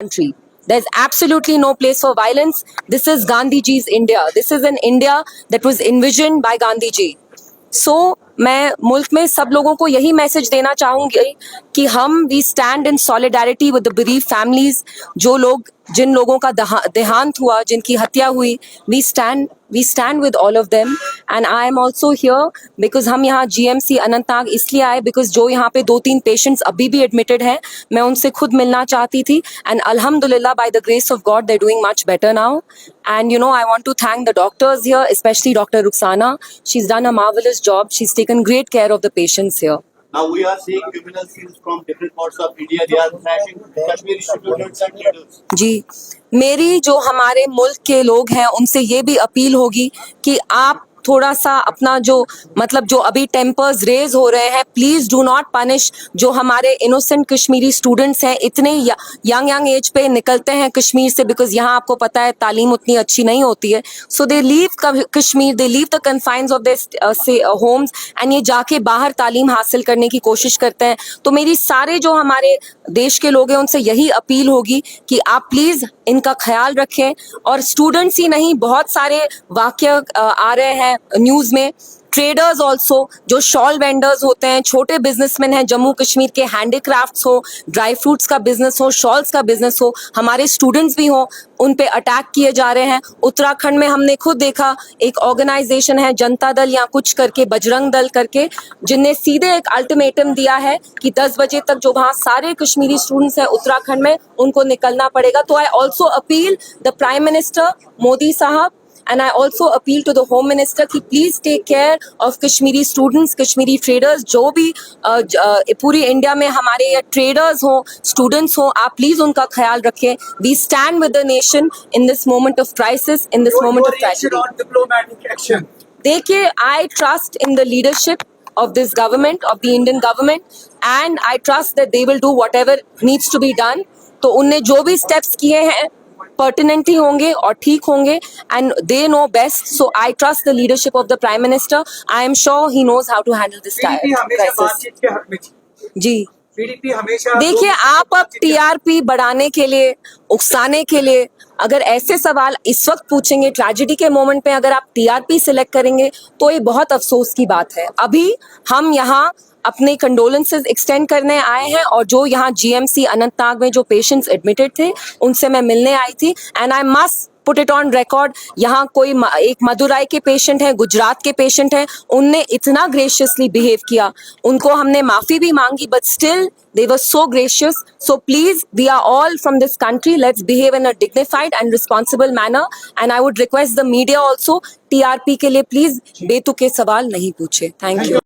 country. There's absolutely no place for violence. This is Gandhiji's India. This is an India that was envisioned by Gandhiji. So मैं मुल्क में सब लोगों को यही मैसेज देना चाहूंगी कि हम we stand in solidarity with the bereaved families. जो लोग जिन लोगों का देहांत हुआ, जिनकी हत्या हुई, we stand with all of them. And I am also here because हम यहाँ GMC अनंतनाग इसलिए आए बिकॉज जो यहाँ पे 2-3 पेशेंट्स अभी भी एडमिटेड हैं, मैं उनसे खुद मिलना चाहती थी. एंड अल्हम्दुलिल्लाह by the grace of God they doing much better now. And I want to thank the doctors here, especially Dr. Ruxana. She's done a marvelous job. She's taken great care of the patients here. Now we are seeing criminal scenes from different parts of India. They are thrashing Kashmiri students and leaders. जी, मेरी जो हमारे मुल्क के लोग हैं उनसे ये भी अपील होगी कि आप थोड़ा सा अपना जो अभी टेम्पर्स रेज हो रहे हैं, प्लीज डू नॉट पनिश जो हमारे इनोसेंट कश्मीरी स्टूडेंट्स हैं. इतने यंग एज पे निकलते हैं कश्मीर से बिकॉज यहाँ आपको पता है तालीम उतनी अच्छी नहीं होती है. So they leave Kashmir, they leave the confines of their homes and ये जाके बाहर तालीम हासिल करने की कोशिश करते हैं. तो मेरी सारे जो हमारे देश के लोग हैं उनसे यही अपील होगी कि आप प्लीज इनका ख्याल रखें. और स्टूडेंट्स ही नहीं, बहुत सारे वाक्य आ रहे हैं न्यूज में. ट्रेडर्स ऑल्सो, जो शॉल वेंडर्स होते हैं, छोटे बिजनेसमैन हैं जम्मू कश्मीर के, हैंडीक्राफ्ट्स हो, ड्राई फ्रूट्स का बिजनेस हो, शॉल्स का बिजनेस हो, हमारे स्टूडेंट्स भी हो, उन पे अटैक किए जा रहे हैं. उत्तराखंड में हमने खुद देखा, एक ऑर्गेनाइजेशन है जनता दल या कुछ करके, बजरंग दल करके, जिनने सीधे एक अल्टीमेटम दिया है कि 10 बजे तक जो वहाँ सारे कश्मीरी स्टूडेंट्स हैं उत्तराखंड में उनको निकलना पड़ेगा. तो I also appeal the prime minister Modi साहब and I also appeal to the Home Minister कि please take care of Kashmiri students, Kashmiri traders. जो भी पूरी इंडिया में हमारे ट्रेडर्स हो, स्टूडेंट्स हो, आप प्लीज उनका ख्याल रखें. We stand with the nation in this moment of crisis, in this moment of tragedy. Diplomatic action. देखिए, I trust in the leadership of this government, of the Indian government, and I trust that they will do whatever needs to be done. तो उनने जो भी steps किए हैं pertinent ही होंगे और ठीक होंगे and they know best. So I trust the leadership of the prime minister. I am sure he knows how to handle this crisis. जी, PDP हमेशा देखिए, आप अब TRP बढ़ाने के लिए, उकसाने के लिए अगर ऐसे सवाल इस वक्त पूछेंगे, ट्रेजेडी के मोमेंट पे अगर आप TRP सिलेक्ट करेंगे तो ये बहुत अफसोस की बात है. अभी हम यहाँ अपने कंडोलेंसेस एक्सटेंड करने आए हैं और जो यहाँ GMC अनंतनाग में जो पेशेंट्स एडमिटेड थे उनसे मैं मिलने आई थी. And I must put it on record, यहाँ कोई एक मदुराई के पेशेंट है, गुजरात के पेशेंट हैं, उनने इतना ग्रेशियसली बिहेव किया, उनको हमने माफी भी मांगी, but still they were so gracious. So please, we are all from this country, let's behave in a dignified and responsible manner. And I would request the media also, TRP के लिए please बेतुके सवाल नहीं पूछे. Thank you.